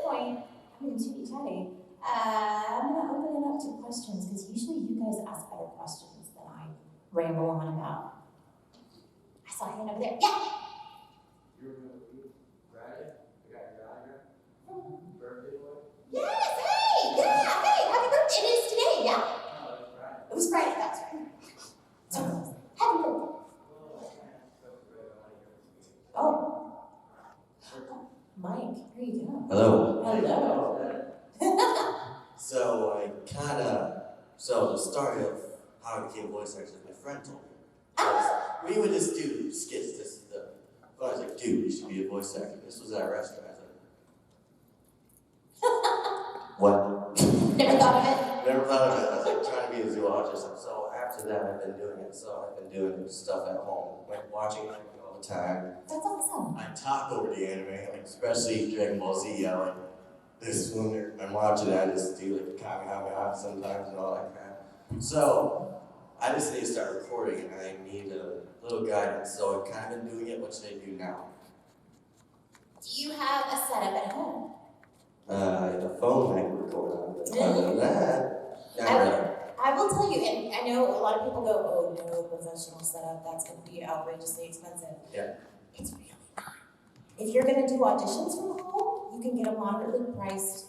point, I'm going to chitty chatty. I'm going to open it up to questions because usually you guys ask better questions than I ramble on about. I saw a hand over there. Yeah. You remember Friday? I got your autograph. Birthday boy. Yes. Hey. Yeah. Hey. Happy birthday. It is today. Yeah. No, it was Friday. It was Friday. That's right. So happy birthday. Oh. Mike, here you go. Hello. Hello. So the story of how I became a voice actor, my friend told me. We would just do skits. This is the. I was like, dude, you should be a voice actor. This was at a restaurant. I was like, what? Never thought of it. Never thought of it. I was like trying to be a zoologist. So after that, I've been doing it. So I've been doing stuff at home, like watching anime all the time. That's awesome. I talk over the anime, like especially Dragon Ball Z. Like this when I'm watching it, I just do like Kamehameha sometimes and all that crap. So I just need to start recording, and I need a little guidance. So I've kind of been doing it. What should I do now? Do you have a setup at home? The phone I can record on, but other than that, I will tell you, and I know a lot of people go, oh no, professional setup, that's going to be outrageously expensive. Yeah. It's really not. If you're going to do auditions from home, you can get a moderately priced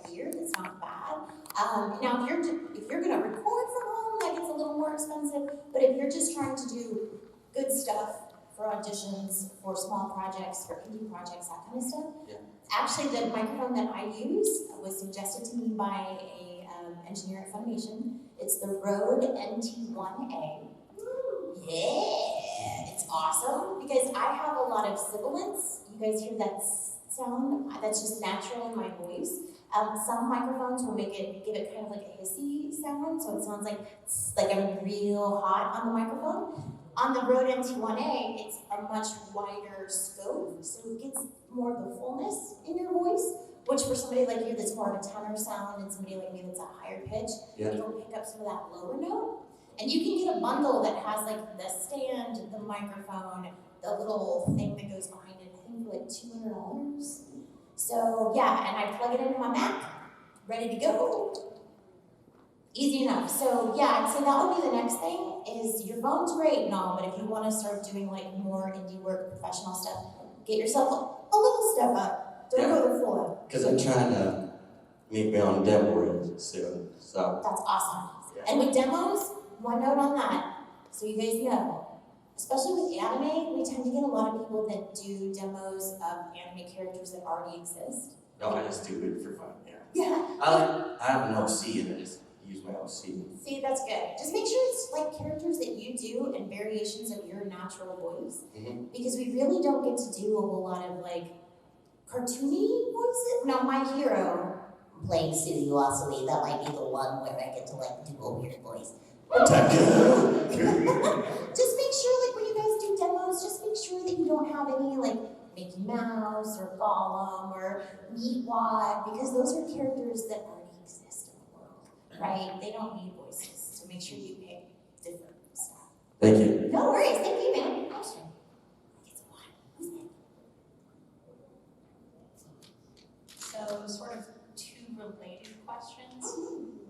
gear that's not bad. Now, if you're going to record from home, that gets a little more expensive, but if you're just trying to do good stuff for auditions, for small projects, for indie projects, that kind of stuff, yeah. Actually, the microphone that I use was suggested to me by a engineer at Funimation. It's the Rode NT1A. Yeah, it's awesome because I have a lot of sibilance. You guys hear that sound? That's just natural in my voice. Some microphones will give it kind of like a hissy sound, so it sounds like I'm real hot on the microphone. On the Rode NT1A, it's a much wider scope, so it gets more of the fullness in your voice, which for somebody like you that's more of a tenor sound and somebody like me that's a higher pitch, it'll pick up some of that lower note. And you can get a bundle that has like the stand, the microphone, the little thing that goes behind it, I think for like $200. So yeah, and I plug it into my Mac, ready to go. Easy enough. So yeah, I'd say that would be the next thing is your phone's great and all, but if you want to start doing like more indie work, professional stuff, get yourself a little step up. Don't go the full out. Because I'm trying to make my own demo reel soon. So that's awesome. Yeah. And with demos, one note on that, so you guys know, especially with anime, we tend to get a lot of people that do demos of anime characters that already exist. No, I just do it for fun. Yeah. Yeah. I have an OC and I just use my OC. See, that's good. Just make sure it's like characters that you do and variations of your natural voice. Mm-hmm. Because we really don't get to do a whole lot of like cartoony voices. Now, my hero playing Suzu Wasui, that might be the one where I get to like do a weird voice. Just make sure like when you guys do demos, just make sure that you don't have any like Mickey Mouse or Gollum or Meatwad, because those are characters that already exist in the world, right? They don't need voices, so make sure you pick different stuff. Thank you. No worries, thank you, man. Question. So sort of two related questions.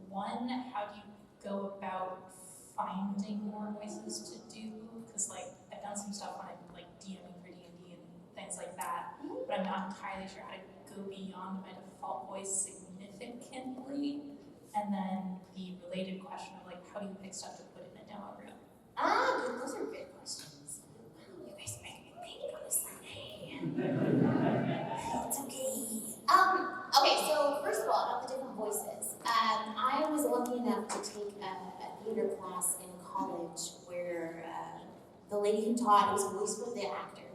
One, how do you go about finding more voices to do? Because like I've done some stuff on like DMing for D&D and things like that, but I'm not entirely sure how to go beyond my default voice significantly. And then the related question of like how do you pick stuff to put in a demo reel? Good. Those are good questions. Wow, you guys are making me think on a Sunday. It's okay. Okay, so first of all, about the different voices. I was lucky enough to take a theater class in college where the lady who taught, it was a voice for the actor,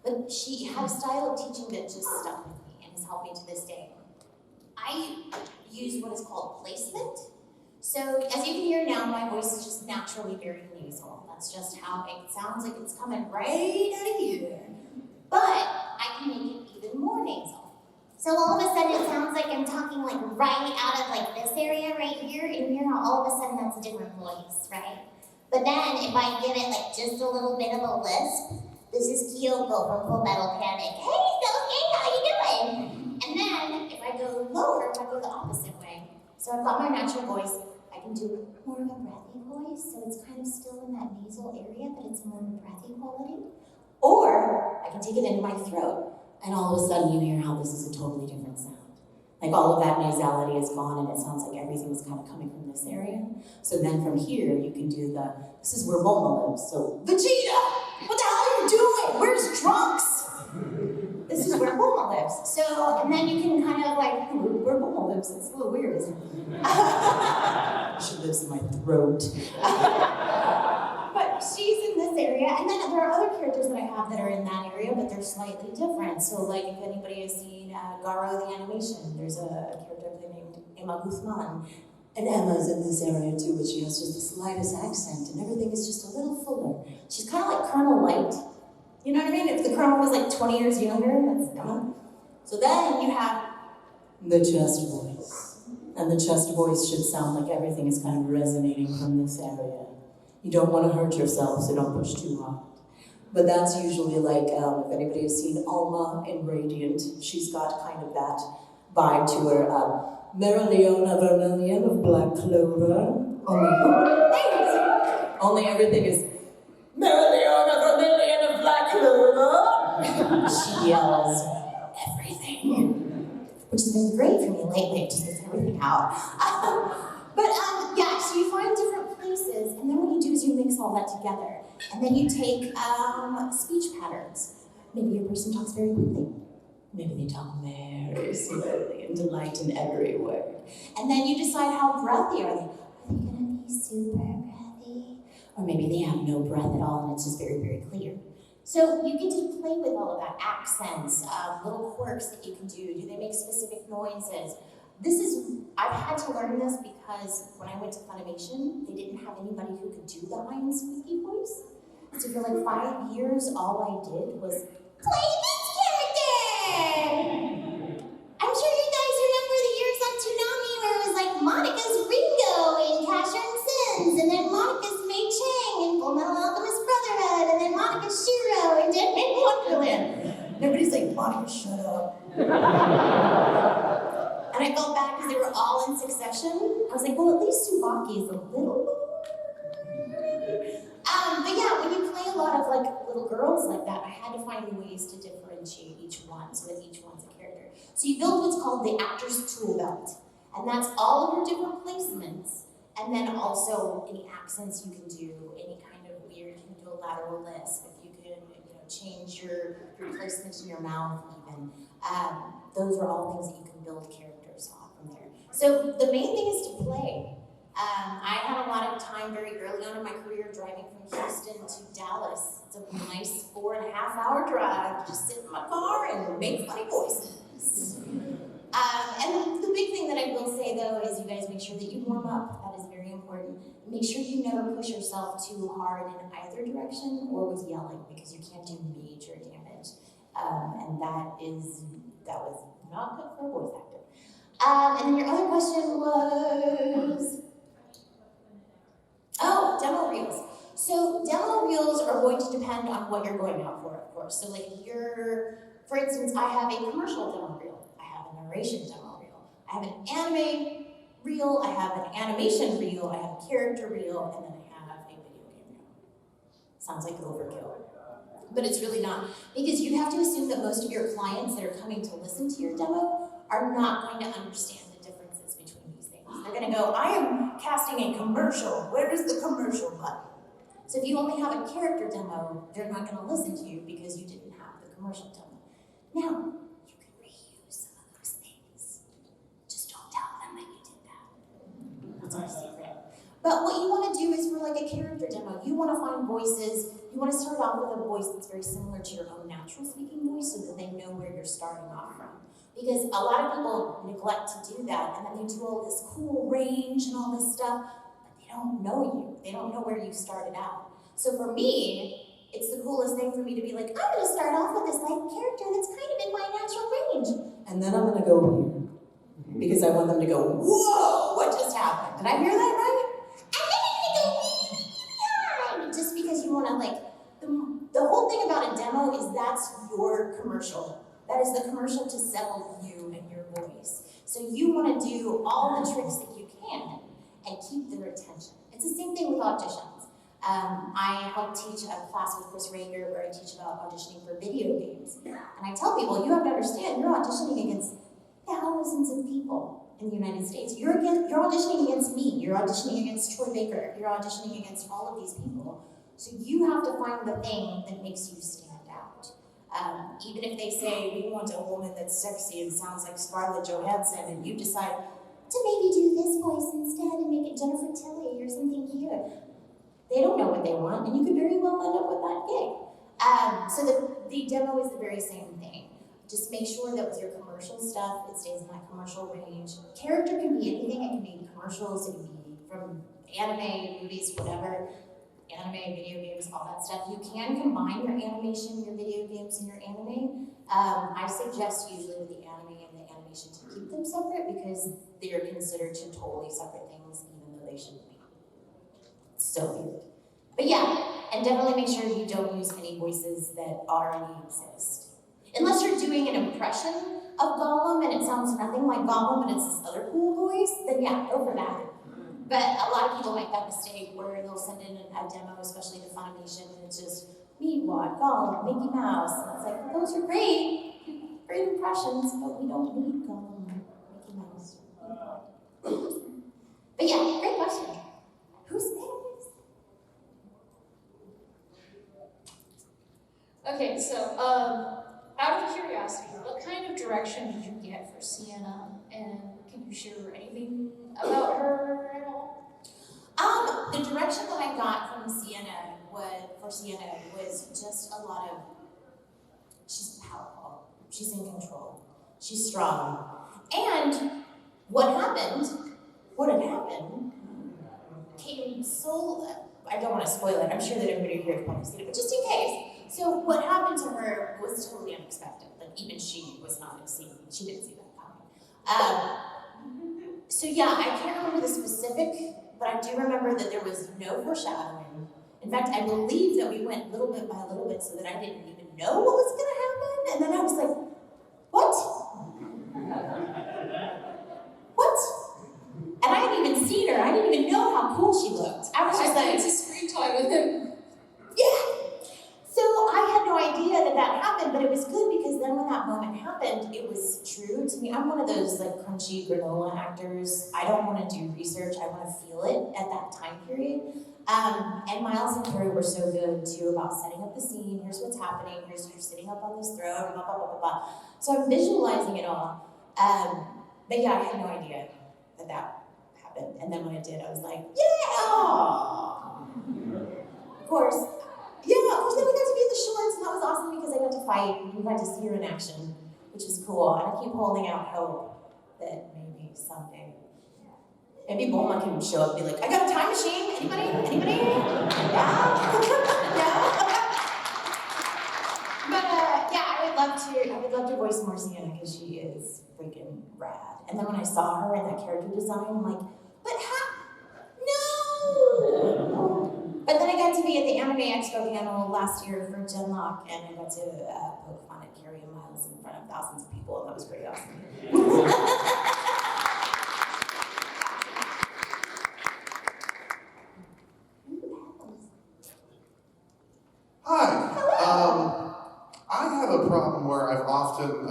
but she had a style of teaching that just stuck with me and has helped me to this day. I use what is called placement. So as you can hear now, my voice is just naturally very nasal. That's just how it sounds like it's coming right out of here. But I can make it even more nasal. So all of a sudden it sounds like I'm talking like right out of like this area right here, and you hear how all of a sudden that's a different voice, right? But then if I give it like just a little bit of a lisp, this is Kyoko from Full Metal Panic. Hey, Sosuke, how you doing? go the opposite way. So I've got my natural voice. I can do more of a breathy voice, so it's kind of still in that nasal area, but it's more breathy quality. Or I can take it into my throat, and all of a sudden you hear how this is a totally different sound. Like all of that nasality is gone, and it sounds like everything is kind of coming from this area. So then from here, you can do this is where Bulma lives. So, Vegeta, what the hell are you doing? Where's Trunks? This is where Bulma lives. So, and then you can kind of like, where Bulma lives, it's a little weird, isn't it? She lives in my throat. But she's in this area, and then there are other characters that I have that are in that area, but they're slightly different. So like if anybody has seen Garo the animation, there's a character named Emma Guzman. And Emma's in this area too, but she has just the slightest accent, and everything is just a little fuller. She's kind of like Colonel Light. You know what I mean? If the Colonel was like 20 years younger, that's Emma. So then you have the chest voice. And the chest voice should sound like everything is kind of resonating from this area. You don't want to hurt yourself, so don't push too hard. But that's usually like, if anybody has seen Alma in Radiant, she's got kind of that vibe to her. Mereoleona Vermilion of Black Clover. Only everything is Mereoleona Vermilion of Black Clover. She yells everything, which has been great for me lately. It just gets everything out. Yeah, so you find different places, and then what you do is you mix all that together. And then you take speech patterns. Maybe your person talks very quickly. Maybe they talk very slowly and delight in every word. And then you decide how breathy are they. Are they gonna be super breathy? Or maybe they have no breath at all and it's just very, very clear. So you get to play with all of that, accents, little quirks that you can do. Do they make specific noises? I've had to learn this because when I went to Funimation, they didn't have anybody who could do the Hein squeaky voice. So for like 5 years, all I did was play this character! I'm sure you guys remember the years on Toonami where it was like Monica's Ringo in Casher and Sins, and then Monica's Mei Chang in Full Metal Alchemist Brotherhood, and then Monica's Shiro in Dead Man Wonderland. And everybody's like, Monica, shut up. And I felt bad because they were all in succession. I was like, well, at least Tsubaki is a little. But yeah, when you play a lot of like little girls like that, I had to find ways to differentiate each one so that each one's a character. So you build what's called the actor's tool belt. And that's all of your different placements. And then also any accents you can do, any kind of weird, you can do a lateral lisp, if you can, change your placement in your mouth even. Those are all things that you can build characters on from there. So the main thing is to play. I had a lot of time very early on in my career driving from Houston to Dallas. It's a nice 4.5-hour drive. Just sit in my car and make funny voices. And the big thing that I will say though is you guys make sure that you warm up. That is very important. Make sure you never push yourself too hard in either direction or with yelling because you can't do major damage. And that was not good for a voice actor. And then your other question was, demo reels. So demo reels are going to depend on what you're going out for, of course. So like for instance, I have a commercial demo reel. I have a narration demo reel. I have an anime reel. I have an animation reel. I have a character reel, and then I have a video game reel. Sounds like overkill. But it's really not, because you have to assume that most of your clients that are coming to listen to your demo are not going to understand the differences between these things. They're going to go, I am casting a commercial. Where is the commercial button? So if you only have a character demo, they're not going to listen to you because you didn't have the commercial demo. Now, you can reuse some of those things. Just don't tell them that you did that. That's our secret. But what you want to do is for like a character demo, you want to find voices. You want to start off with a voice that's very similar to your own natural speaking voice so that they know where you're starting off from. Because a lot of people neglect to do that, and then they do all this cool range and all this stuff, but they don't know you. They don't know where you started out. So for me, it's the coolest thing for me to be like, I'm going to start off with this like character that's kind of in my natural range. And then I'm going to go here. Because I want them to go, whoa, what just happened? Did I hear that right? And then I'm going to go, yeah! Just because you want to like, the whole thing about a demo is that's your commercial. That is the commercial to sell you and your voice. So you want to do all the tricks that you can and keep their attention. It's the same thing with auditions. I help teach a class with Chris Rager where I teach about auditioning for video games. And I tell people, you have to understand, you're auditioning against thousands of people in the United States. You're auditioning against me, you're auditioning against Troy Baker, you're auditioning against all of these people. So you have to find the thing that makes you stand out. Even if they say, we want a woman that's sexy and sounds like Scarlett Johansson, and you decide to maybe do this voice instead and make it Jennifer Tilly or something cute. They don't know what they want, and you could very well end up with that gig. So the demo is the very same thing. Just make sure that with your commercial stuff, it stays in that commercial range. Character can be anything. It can be commercials, it can be from anime, movies, whatever. Anime, video games, all that stuff. You can combine your animation, your video games, and your anime. I suggest usually with the anime and the animation to keep them separate because they are considered two totally separate things, even though they shouldn't be. So weird. But yeah, and definitely make sure you don't use any voices that already exist. Unless you're doing an impression of Gollum and it sounds nothing like Gollum, but it's this other cool voice, then yeah, go for that. But a lot of people make that mistake where they'll send in a demo, especially to Funimation, and it's just Meatwad, Gollum, Mickey Mouse, and it's like, well, those are great impressions, but we don't need Gollum, Mickey Mouse. But yeah, great question. Who's next? Okay, so out of curiosity, what kind of direction did you get for Sienna, and can you share anything about her at all? The direction that I got from Sienna was just a lot of, she's powerful, she's in control, she's strong. And what had happened came so, I don't want to spoil it, I'm sure that everybody here has probably seen it, but just in case. So what happened to her was totally unexpected. Like even she was not expecting, she didn't see that coming. So yeah, I can't remember the specific, but I do remember that there was no foreshadowing. In fact, I believe that we went little bit by little bit so that I didn't even know what was gonna happen. And then I was like, what? What? And I hadn't even seen her. I didn't even know how cool she looked. I was just like, it's a screen time with him. yeah. So I had no idea that happened, but it was good because then when that moment happened, it was true to me. I'm one of those like crunchy granola actors. I don't want to do research. I want to feel it at that time period. And Miles and Carrie were so good too about setting up the scene. Here's what's happening. Here's you're sitting up on this throne. Blah blah blah blah blah. So I'm visualizing it all. But yeah, I had no idea that happened. And then when it did, I was like, yeah. Of course. Yeah, of course, then we got to be in the shorts, and that was awesome because I got to fight, and we got to see her in action, which was cool. And I keep holding out hope that maybe someday, maybe Bulma can show up and be like, I got a time machine, anybody? Yeah? No? But yeah, I would love to voice more Sienna because she is freaking rad. And then when I saw her in that character design, I'm like, but no! But then I got to be at the Anime Expo panel last year for Genlock, and I got to poke fun at Carrie and Miles in front of thousands of people, and that was pretty awesome. Hi. I have a problem where I've often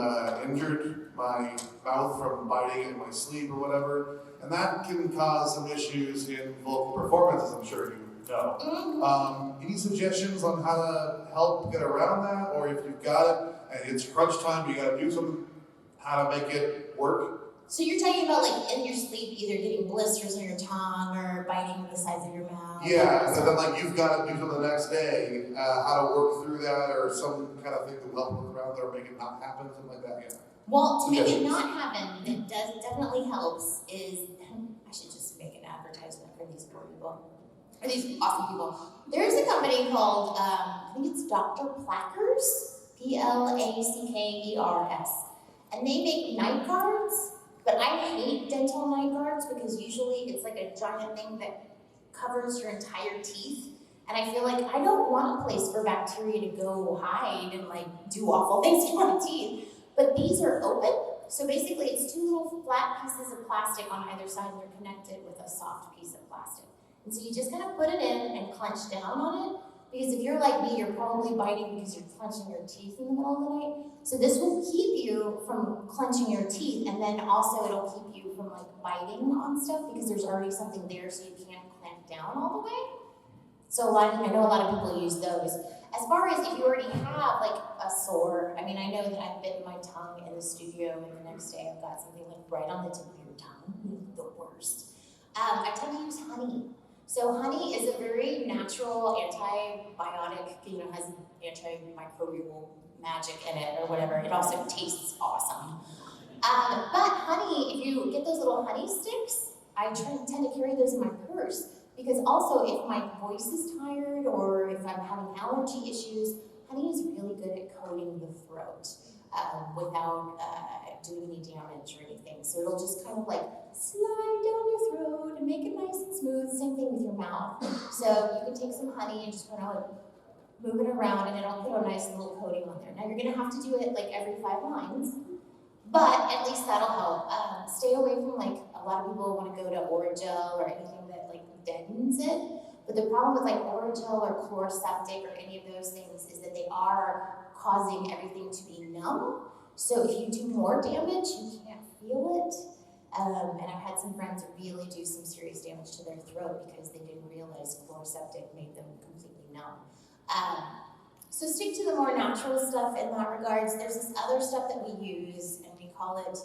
injured my mouth from biting in my sleep or whatever, and that can cause some issues in vocal performances, I'm sure you know. Any suggestions on how to help get around that, or if you've got it and it's crunch time, you gotta do something, how to make it work? So you're talking about like in your sleep, either getting blisters on your tongue or biting the sides of your mouth? Yeah, and then like you've got to do something the next day, how to work through that, or some kind of thing that will help work around there, make it not happen, something like that, yeah. Well, to make it not happen, that definitely helps is, I should just make an advertisement for these poor people. Or these awesome people. There's a company called, I think it's Dr. Plackers, Plackers, and they make night guards, but I hate dental night guards because usually it's like a giant thing that covers your entire teeth, and I feel like I don't want a place for bacteria to go hide and like do awful things to my teeth, but these are open, So basically, it's two little flat pieces of plastic on either side, and they're connected with a soft piece of plastic. And so you just kind of put it in and clench down on it, because if you're like me, you're probably biting because you're clenching your teeth in the middle of the night. So this will keep you from clenching your teeth, and then also it'll keep you from like biting on stuff because there's already something there, so you can't clamp down all the way. So I know a lot of people use those. As far as if you already have like a sore, I mean, I know that I've bitten my tongue in the studio, and the next day I've got something like right on the tip of your tongue, the worst. I tend to use honey. So honey is a very natural antibiotic, has antimicrobial magic in it or whatever. It also tastes awesome. But honey, if you get those little honey sticks, I tend to carry those in my purse, because also if my voice is tired or if I'm having allergy issues, honey is really good at coating the throat without doing any damage or anything. So it'll just kind of like slide down your throat and make it nice and smooth. Same thing with your mouth. So you can take some honey and just kind of like move it around, and it'll put a nice little coating on there. Now you're gonna have to do it like every 5 lines, but at least that'll help. Stay away from like, a lot of people want to go to Orajel or anything that like deadens it. But the problem with like Orajel or chloroseptic or any of those things is that they are causing everything to be numb. So if you do more damage, you can't feel it. And I've had some friends really do some serious damage to their throat because they didn't realize chloroseptic made them completely numb. So stick to the more natural stuff in that regards. There's this other stuff that we use, and we call it,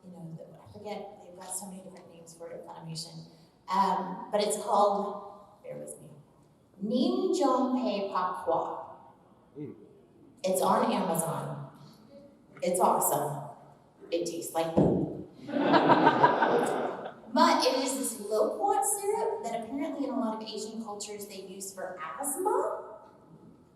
I forget, they've got so many different names for it, Funimation. But it's called, bear with me, Nim Jongpei Pakwa. It's on Amazon. It's awesome. It tastes like poop. But it is this loquat syrup that apparently in a lot of Asian cultures they use for asthma.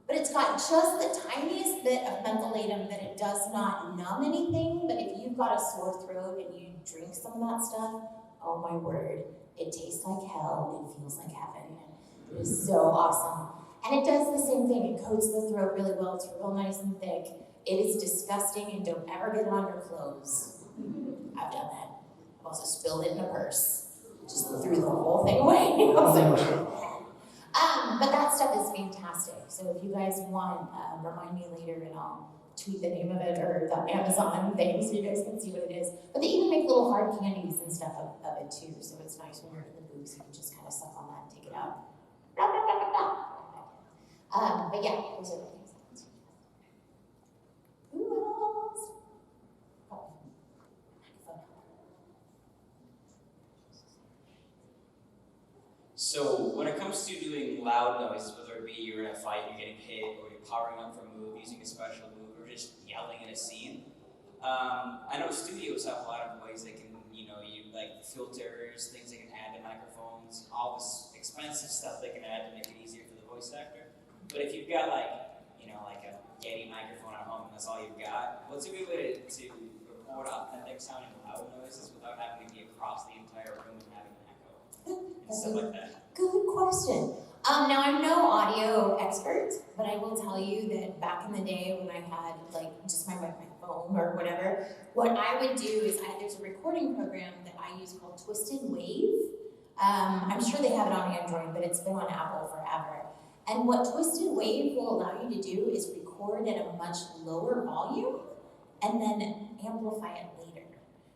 But it's got just the tiniest bit of mentholatum that it does not numb anything. But if you've got a sore throat and you drink some of that stuff, oh my word, it tastes like hell. It feels like heaven. It is so awesome. And it does the same thing. It coats the throat really well. It's real nice and thick. It is disgusting, and don't ever get it on your clothes. I've done that. I've also spilled it in a purse. Just threw the whole thing away. I was like, but that stuff is fantastic. So if you guys want, remind me later and I'll tweet the name of it or the Amazon thing so you guys can see what it is. But they even make little hard candies and stuff of it too. So it's nice when you're in the booth, you can just kind of suck on that and take it out. Blah, blah, blah, blah, blah. But yeah, those are the things. Who else? Oh. So when it comes to doing loud noises, whether it be you're in a fight, you're getting hit, or you're powering up for a move, using a special move, or just yelling in a scene, I know studios have a lot of ways they can, you like filters, things they can add to microphones, all this expensive stuff they can add to make it easier for the voice actor. But if you've got like a Yeti microphone at home and that's all you've got, what's a good way to record authentic sounding loud noises without having to be across the entire room and having an echo and stuff like that? Good question. Now I'm no audio expert, but I will tell you that back in the day when I had like just my phone or whatever, what I would do is there's a recording program that I use called Twisted Wave. I'm sure they have it on Android, but it's been on Apple forever. And what Twisted Wave will allow you to do is record at a much lower volume and then amplify it later.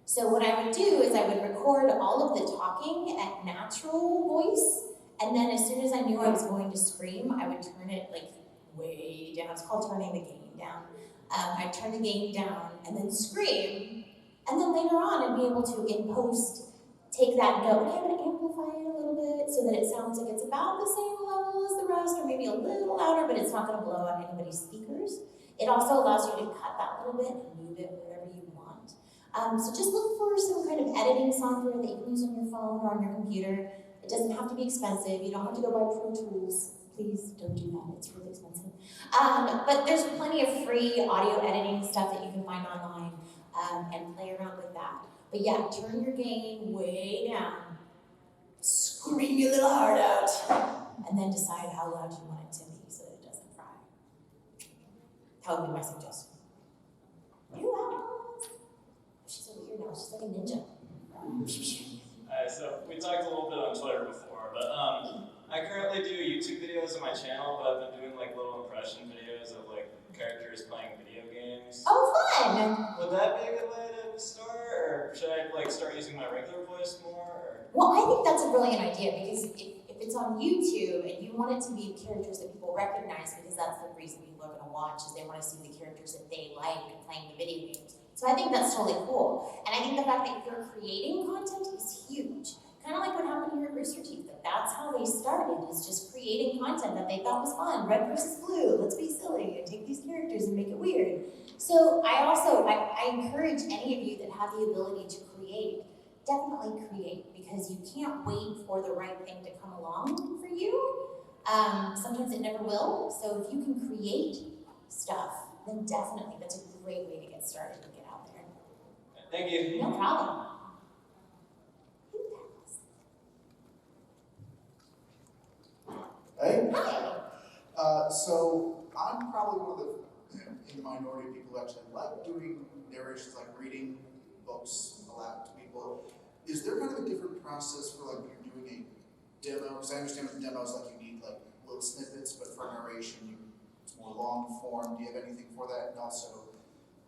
So what I would do is I would record all of the talking at natural voice, and then as soon as I knew I was going to scream, I would turn it like way down. It's called turning the gain down. I'd turn the gain down and then scream, and then later on I'd be able to, in post, take that and go, okay, I'm gonna amplify it a little bit so that it sounds like it's about the same level as the rest, or maybe a little louder, but it's not gonna blow out anybody's speakers. It also allows you to cut that little bit and move it wherever you want. So just look for some kind of editing software that you can use on your phone or on your computer. It doesn't have to be expensive. You don't have to go buy Pro Tools. Please don't do that, it's really expensive. But there's plenty of free audio editing stuff that you can find online and play around with that. But yeah, turn your gain way down, scream your little heart out, and then decide how loud you want it to be so that it doesn't fry. That would be my suggestion. You else? She's she's like a ninja. So we talked a little bit on Twitter before, but I currently do YouTube videos on my channel, but I've been doing like little impression videos of like characters playing video games. Oh, fun! Would that be a good way to start, or should I like start using my regular voice more? Or? Well, I think that's a brilliant idea because if it's on YouTube and you want it to be characters that people recognize, because that's the reason people are going to watch, is they want to see the characters that they like playing the video games. So I think that's totally cool. And I think the fact that you're creating content is huge. Kind of like what happened here at Rooster Teeth. That's how they started, is just creating content that they thought was fun. Red versus blue, let's be silly and take these characters and make it weird. So I encourage any of you that have the ability to create, definitely create, because you can't wait for the right thing to come along for you. Sometimes it never will. So if you can create stuff, then definitely that's a great way to get started and get out there. Thank you. No problem. Hey, Hi. so I'm probably one of in the minority of people who actually like doing narrations, like reading books aloud to people. Is there kind of a different process for like when you're doing a demo? Because I understand with demos, like you need like little snippets, but for narration, it's more long form. Do you have anything for that? And also,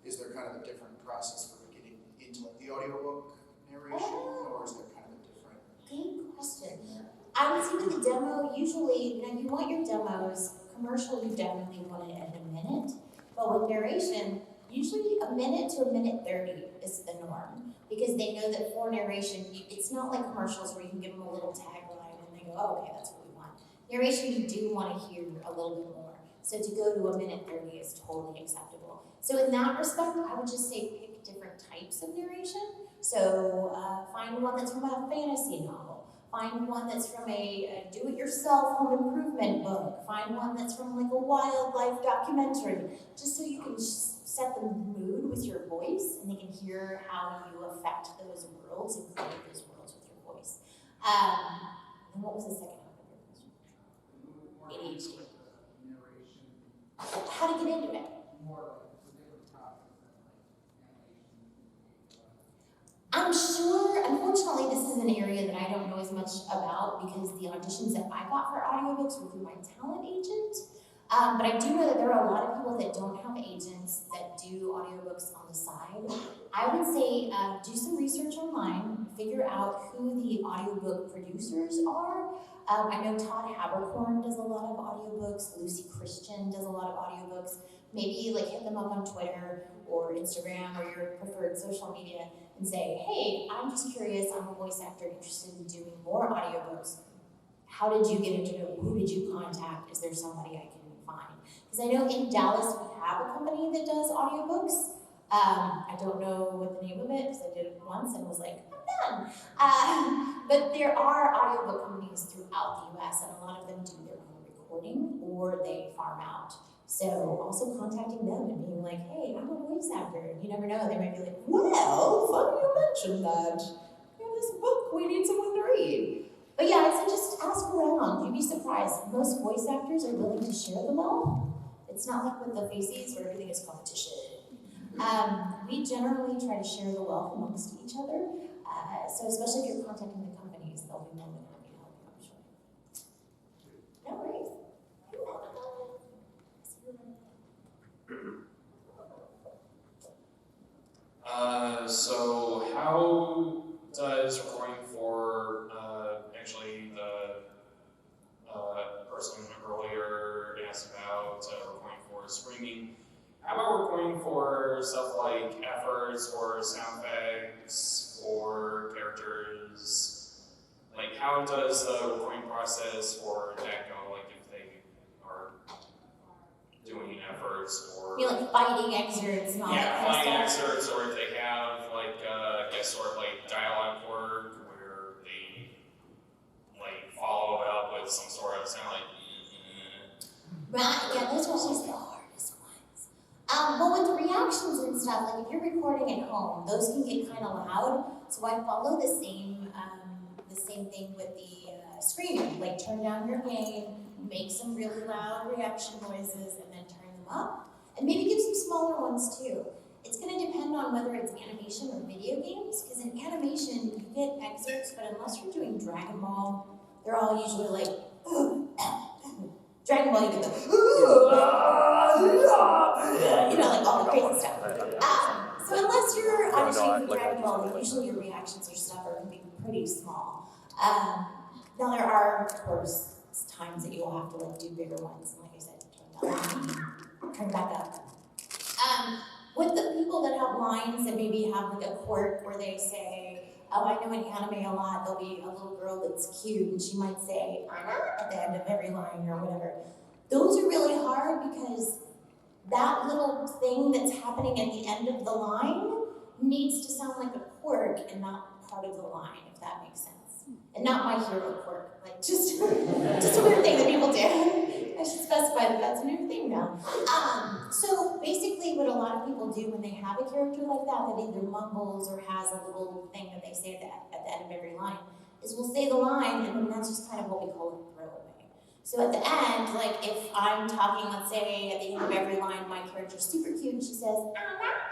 is there kind of a different process for getting into like the audiobook narration, or is there kind of a different? Good question. I would say with the demo, usually, you want your demos, commercial, you definitely want it at a minute. But with narration, usually a minute to a minute 30 is the norm. Because they know that for narration, it's not like commercials where you can give them a little tagline and they go, oh, okay, that's what we want. Narration, you do want to hear a little bit more. So to go to a minute 30 is totally acceptable. So in that respect, I would just say pick different types of narration. So find one that's from a fantasy novel. Find one that's from a do-it-yourself home improvement book. Find one that's from like a wildlife documentary, just so you can set the mood with your voice and they can hear how you affect those worlds and create those worlds with your voice. And what was the second half of your question? ADHD. How to get into it. I'm sure, unfortunately, this is an area that I don't know as much about because the auditions that I got for audiobooks were through my talent agent. But I do know that there are a lot of people that don't have agents that do audiobooks on the side. I would say do some research online, figure out who the audiobook producers are. I know Todd Habercorn does a lot of audiobooks, Lucy Christian does a lot of audiobooks. Maybe like hit them up on Twitter or Instagram or your preferred social media and say, hey, I'm just curious, I'm a voice actor interested in doing more audiobooks. How did you get into it? Who did you contact? Is there somebody I can find? Because I know in Dallas we have a company that does audiobooks. I don't know what the name of it because I did it once and was like, I'm done. But there are audiobook companies throughout the US and a lot of them do their own recording or they farm out. So also contacting them and being like, hey, I'm a voice actor. You never know, they might be like, well, funny you mentioned that. We have this book we need someone to read. But yeah, I'd say just ask around. You'd be surprised. Most voice actors are willing to share the wealth. It's not like with the faces where everything is competition. We generally try to share the wealth amongst each other. So especially if you're contacting the companies, they'll be more than happy to help you, I'm sure. No worries. So how does recording for actually the person earlier asked about recording for streaming? How about recording for stuff like efforts or sound effects or characters? Like how does the recording process for that go? Like if they are doing efforts or Like fighting excerpts and all that kind of fighting stuff. excerpts, or if they have like I guess sort of like dialogue work where they like follow it up with some sort of sound like Right, yeah, those are always the hardest ones. Well, with the reactions and stuff, like if you're recording at home, those can get kind of loud. So I follow the same thing with the screaming. Like turn down your gain, make some really loud reaction noises, and then turn them up. And maybe give some smaller ones too. It's going to depend on whether it's animation or video games, because in animation, you get excerpts, but unless you're doing Dragon Ball, they're all usually like, Dragon Ball, you get the, like all the crazy stuff. So unless you're on a shoot for Dragon Ball, then usually your reactions or stuff are going to be pretty small. Now there are, of course, times that you will have to like do bigger ones, and like I said, turn back up. With the people that have lines that maybe have like a quirk where they say, oh, I know in anime a lot, there'll be a little girl that's cute, and she might say, Anna, at the end of every line or whatever. Those are really hard because that little thing that's happening at the end of the line needs to sound like a quirk and not part of the line, if that makes sense. And not my hero quirk, like just a weird thing that people do. I should specify that that's a new thing now. So basically what a lot of people do when they have a character like that either mumbles or has a little thing that they say at the end of every line, is we'll say the line and then that's just kind of what we call a throwaway. So at the end, like if I'm talking, let's say at the end of every line, my character's super cute and she says,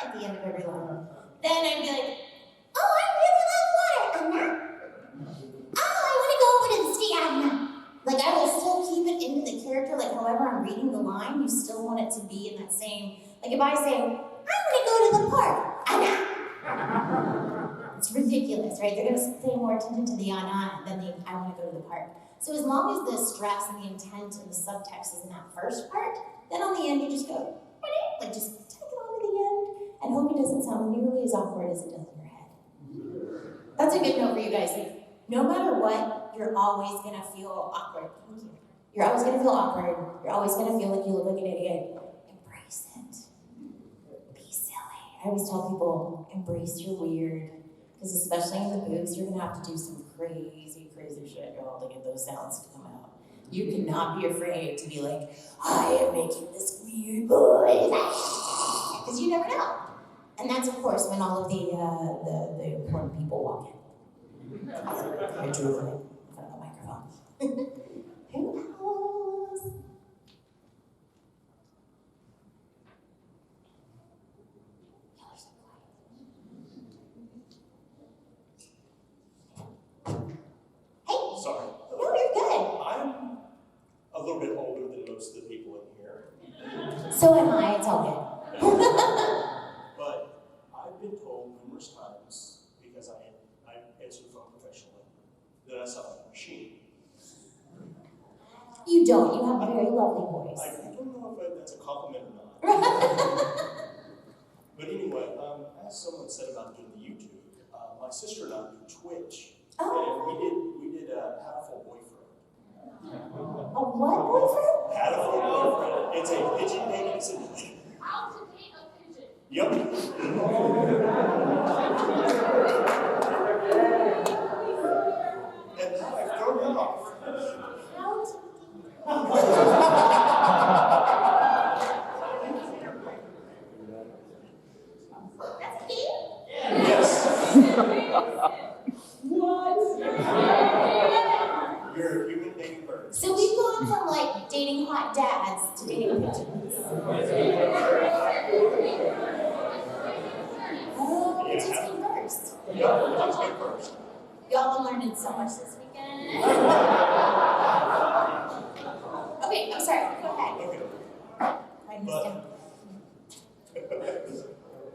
at the end of every line. Then I'd be like, oh, I really love water, oh, I want to go over to the sea, Like I will still keep it into the character, like however I'm reading the line, you still want it to be in that same, like if I say, I want to go to the park, it's ridiculous, right? They're going to pay more attention to the ana than the I want to go to the park. So as long as the stress and the intent and the subtext is in that first part, then on the end you just go, like just take it on to the end and hope it doesn't sound nearly as awkward as it does in your head. That's a good note for you guys. Like, no matter what, you're always going to feel awkward. Thank you. You're always going to feel awkward. You're always going to feel like you look like an idiot. Embrace it. Be silly. I always tell people, embrace your weird. Because especially in the booths, you're going to have to do some crazy, crazy shit, y'all, to get those sounds to come out. You cannot be afraid to be like, I am making this weird voice. Because you never know. And that's, of course, when all of the important people walk in. I drew it in front of the microphone. Who else? Y'all are so quiet. Hey! Sorry. No, you're good. I'm a little bit older than most of the people in here. So am I, it's all good. But I've been told numerous times, because I answer the phone professionally, that I sound like a machine. You don't. You have a very lovely voice. I don't know if that's a compliment or not. But anyway, as someone said about doing the YouTube, my sister and I do Twitch. Oh. And we did Hatful Boyfriend. A what boyfriend? Hatful Boyfriend. It's a pigeon dating simulator. How to date a pigeon. Yep. And now I've thrown it off. How to That's a game? Yes. What? You're a human dating bird. So we've gone from like dating hot dads to dating pigeons. Oh, pigeons came first. Yep, let's go first. Y'all been learning so much this weekend. Okay, I'm sorry. Go ahead. Okay. I missed him.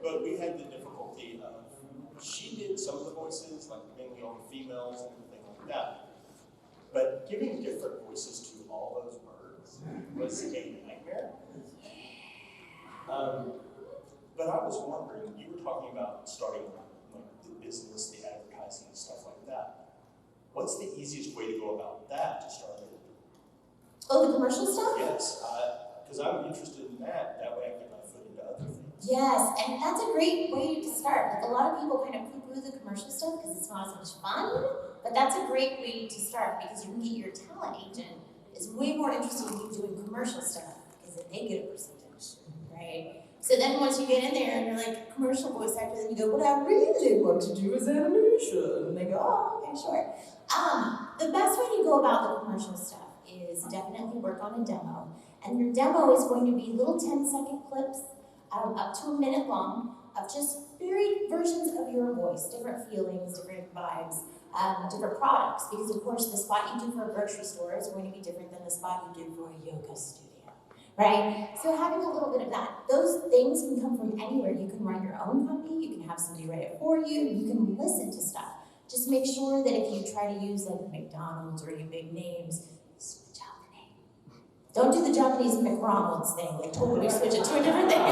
But we had the difficulty of, she did some of the voices, like mainly on females and everything like that. But giving different voices to all those birds was a nightmare. But I was wondering, you were talking about starting like the business, the advertising, and stuff like that. What's the easiest way to go about that to start it? Oh, the commercial stuff? Yes, because I'm interested in that. That way I get my foot into other things. Yes, and that's a great way to start. Like a lot of people kind of poo-poo the commercial stuff because it's not as much fun, but that's a great way to start because you can get your talent agent is way more interested in you doing commercial stuff because then they get a percentage, right? So then once you get in there and you're like commercial voice actor, then you go, what I really want to do is animation. And they go, oh, okay, sure. The best way to go about the commercial stuff is definitely work on a demo. And your demo is going to be little 10-second clips, up to a minute long, of just varied versions of your voice, different feelings, different vibes, different products. Because of course, the spot you do for a grocery store is going to be different than the spot you do for a yoga studio, right? So having a little bit of that, those things can come from anywhere. You can write your own copy, you can have somebody write it for you, you can listen to stuff. Just make sure that if you try to use like McDonald's or any big names, switch out the name. Don't do the Japanese McDonald's thing, like totally switch it to a different thing.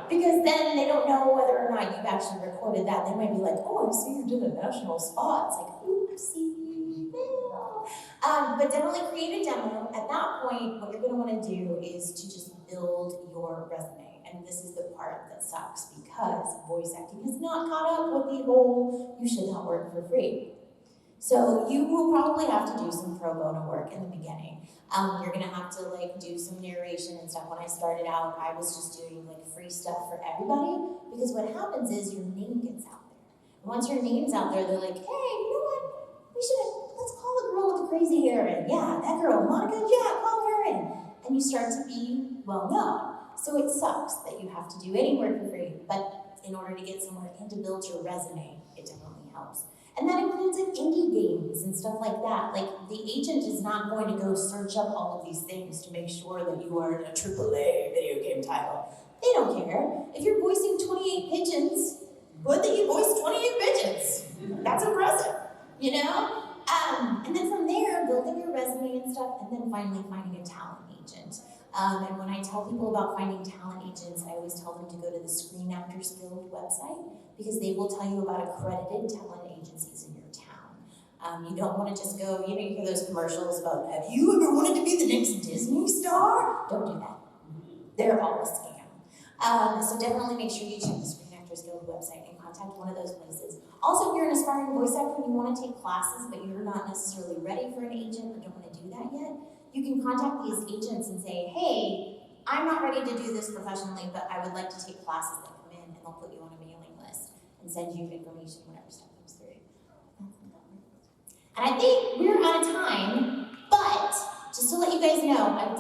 Because then they don't know whether or not you've actually recorded that. They might be like, oh, I see you did a national spot. It's like, oopsie, fail. But definitely create a demo. At that point, what you're gonna wanna do is to just build your resume. And this is the part that sucks because voice acting has not caught up with the whole, you should not work for free. So you will probably have to do some pro bono work in the beginning. You're gonna have to like do some narration and stuff. When I started out, I was just doing like free stuff for everybody because what happens is your name gets out there. And once your name's out there, they're like, hey, you know what? Let's call the girl with the crazy hair in. Yeah, that girl, Monica, yeah, call her in. And you start to be well known. So it sucks that you have to do any work for free, but in order to get somewhere and to build your resume, it definitely helps. And that includes like indie games and stuff like that. Like the agent is not going to go search up all of these things to make sure that you are in a AAA video game title. They don't care. If you're voicing 28 pigeons, good that you voiced 28 pigeons. That's impressive, you know? And then from there, building your resume and stuff, and then finally finding a talent agent. And when I tell people about finding talent agents, I always tell them to go to the Screen Actors Guild website because they will tell you about accredited talent agencies in your town. You don't want to just go, you hear those commercials about, have you ever wanted to be the next Disney star? Don't do that. They're all a scam. So definitely make sure you check the Screen Actors Guild website and contact one of those places. Also, if you're an aspiring voice actor and you want to take classes, but you're not necessarily ready for an agent or don't want to do that yet, you can contact these agents and say, hey, I'm not ready to do this professionally, but I would like to take classes that come in, and they'll put you on a mailing list and send you information whenever stuff comes through. And I think we're out of time, but just to let you guys know, I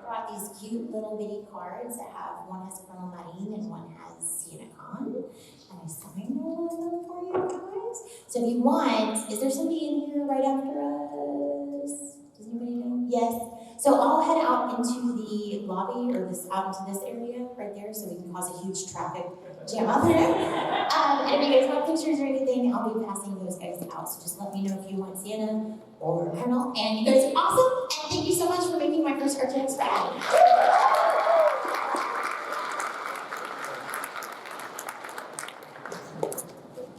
brought these cute little bitty cards that have, one has Colonel Marin and one has Sienna Khan, and I signed all of them for you guys. So if you want, is there somebody in here right after us? Does anybody know? Yes. So I'll head out into the lobby or out into this area right there so we can cause a huge traffic jam out there. And if you guys want pictures or anything, I'll be passing those guys out. So just let me know if you want Sienna or Colonel. And you guys are awesome. And thank you so much for making my first RTX rad.